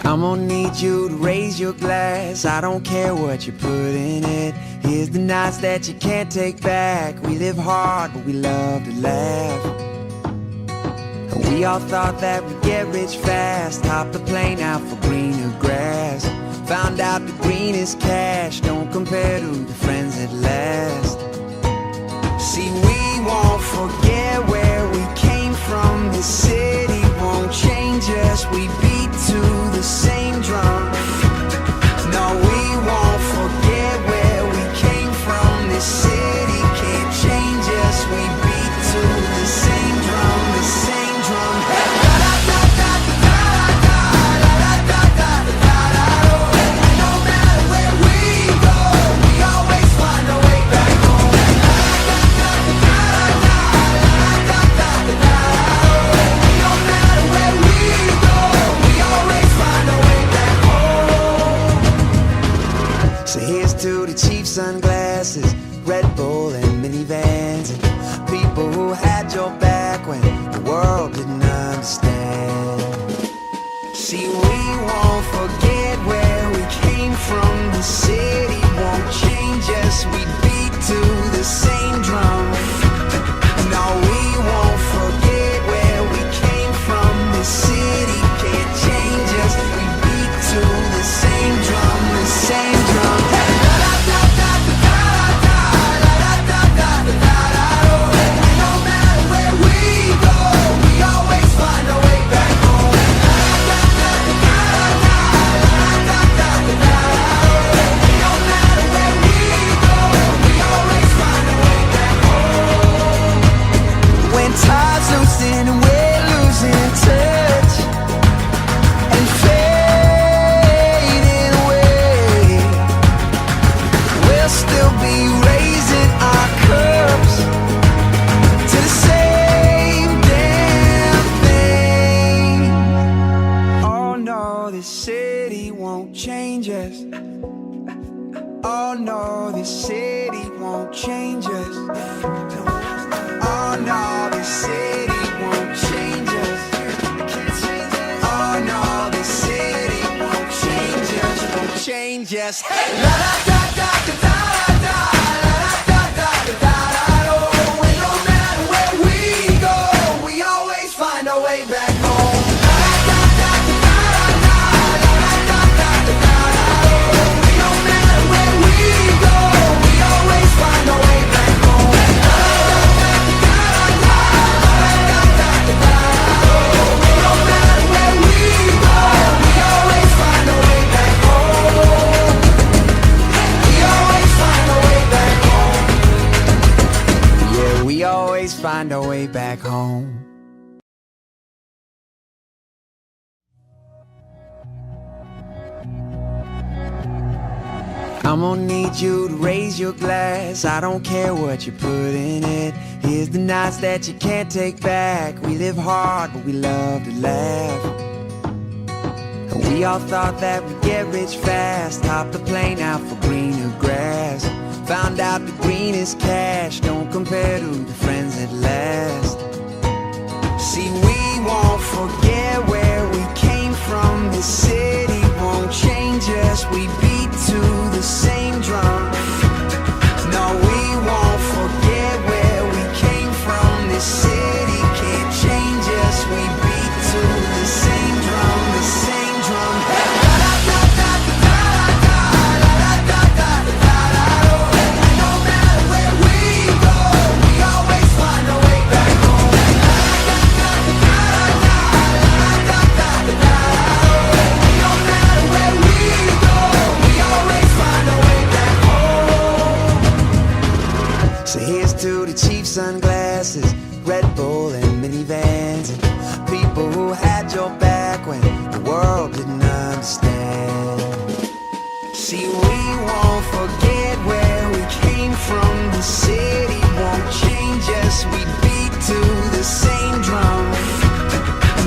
I'm gonna need you to raise your glass. I don't care what you put in it. Here's the nights that you can't take back. We live hard, but we love to laugh. And we all thought that we'd get rich fast. Hopped the plane out for greener grass. Found out the greenest cash don't compare to the friends that last. See, we won't forget where we came from. This city won't change us. We beat to the same drum. No, we won't forget where we came from. This city can't change us. We beat to the same drum, the same drum. No matter where we go, we always find a way back home. No matter where we go, we always find a way back home. So here's to the cheap sunglasses, Red Bull and minivans, and people who had your back when the world didn't understand. See, we won't forget where we came from. The city won't change us. We beat to the same drum. No, we won't forget where we came from. The city can't change us. We beat to the same drum, the same drum. No matter where we go, we always find a way back home. No matter where we go, we always find a way back home. When tide's loosening and we're losing touch and fading away, we'll still be raising our cups to the same damn thing. Oh no, this city won't change us. Oh no, this city won't change us. Oh no, this city won't change us. Oh no, this city won't change us. Won't change us. Hey, la da da da da da da, la da da da da da. Oh, and no matter where we go, we always find our way back home. La da da da da da, la da da da da da. No matter where we go, we always find our way back home. La da da da da da, la da da da da. No matter where we go, we always find our way back home. We always find our way back home. Yeah, we always find our way back home. I'm gonna need you to raise your glass. I don't care what you put in it. Here's the nights that you can't take back. We live hard, but we love to laugh. And we all thought that we'd get rich fast. Hopped the plane out for greener grass. Found out the greenest cash don't compare to the friends that last. See, we won't forget where we came from. This city won't change us. We beat to the same drum. No, we won't forget where we came from. This city can't change us. We beat to the same drum, the same drum. No matter where we go, we always find a way back home. No matter where we go, we always find a way back home. So here's to the cheap sunglasses, Red Bull and minivans, and people who had your back when the world didn't understand. See, we won't forget where we came from. The city won't change us. We beat to the same drum.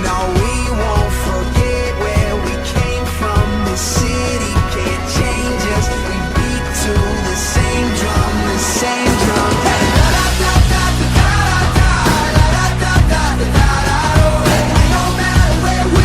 No, we won't forget where we came from. The city can't change us. We beat to the same drum, the same drum. No matter where we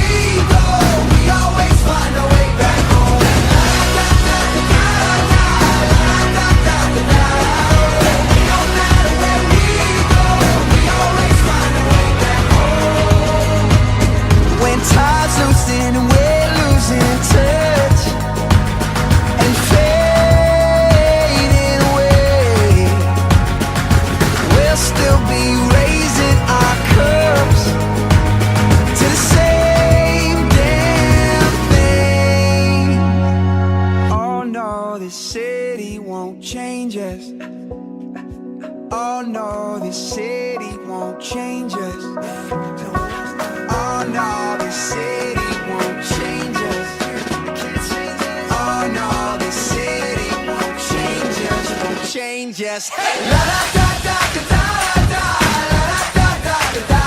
change us. Hey! La da da da da da da, la da da da da da da.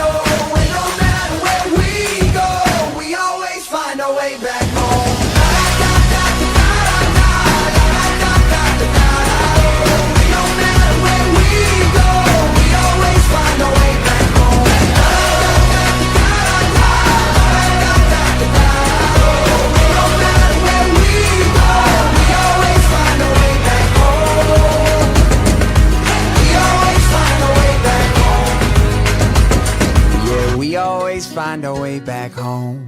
Oh, and no matter where we go, we always find our way back home. La da da da da da, la da da da da da. Oh, and no matter where we go, we always find our way back home. La da da da da da, la da da da da da. Oh, and no matter where we go, we always find our way back home. We always find our way back home. Yeah, we always find our way back home.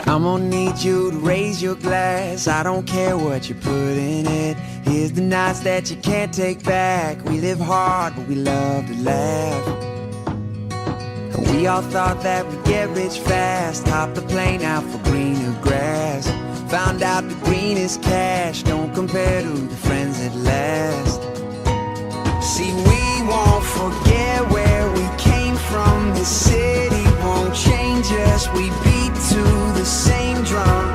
I'm gonna need you to raise your glass. I don't care what you put in it. Here's the nights that you can't take back. We live hard, but we love to laugh. And we all thought that we'd get rich fast. Hop the plane out for greener grass. Found out the greenest cash don't compare to the friends that last. See, we won't forget where we came from. This city won't change us. We beat to the same drum.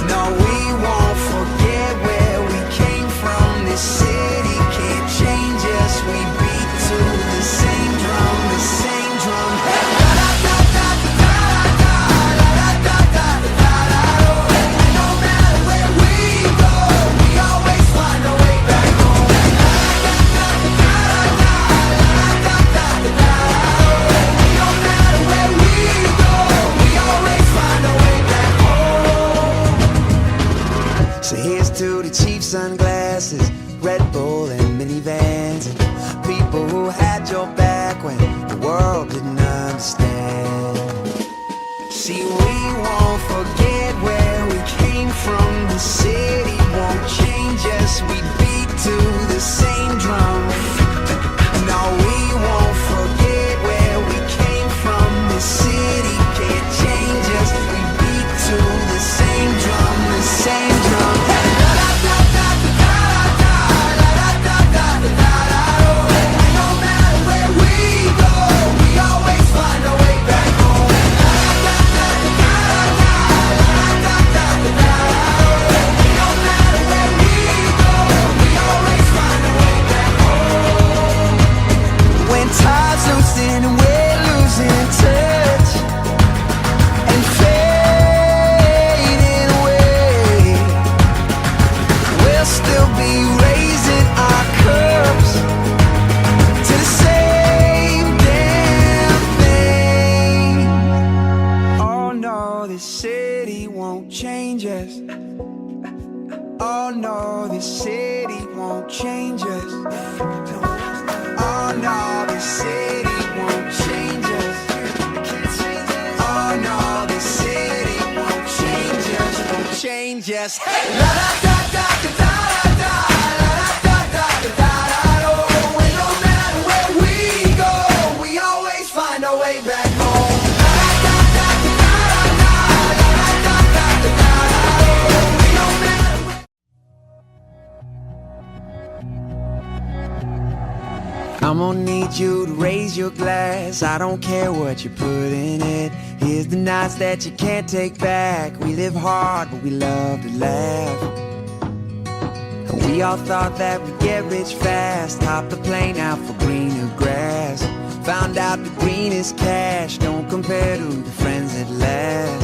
No, we won't forget where we came from. This city can't change us. We beat to the same drum, the same drum. Hey! La da da da da da, la da da da da da. Oh, and no matter where we go, we always find our way back home. La da da da da da, la da da da da. Oh, and no matter where we go, we always find our way back home. So here's to the cheap sunglasses, Red Bull and minivans, and people who had your back when the world didn't understand. See, we won't forget where we came from. The city won't change us. We beat to the same drum. No, we won't forget where we came from. The city can't change us. We beat to the same drum, the same drum. Hey! La da da da da da, la da da da da da. Oh, and no matter where we go, we always find our way back home. La da da da da da, la da da da da. Oh, and no matter where we go, we always find our way back home. When tide's loosen and we're losing touch and fading away, we'll still be raising our cups to the same damn thing. Oh no, this city won't change us. Oh no, this city won't change us. Oh no, this city won't change us. Oh no, this city won't change us. Won't change us. Hey! La da da da da da da, la da da da da da. Oh, and no matter where we go, we always find our way back home. La da da da da da, la da da da da da. Oh, and no matter where. I'm gonna need you to raise your glass. I don't care what you put in it. Here's the nights that you can't take back. We live hard, but we love to laugh. And we all thought that we'd get rich fast. Hop the plane out for greener grass. Found out the greenest cash don't compare to the friends that last.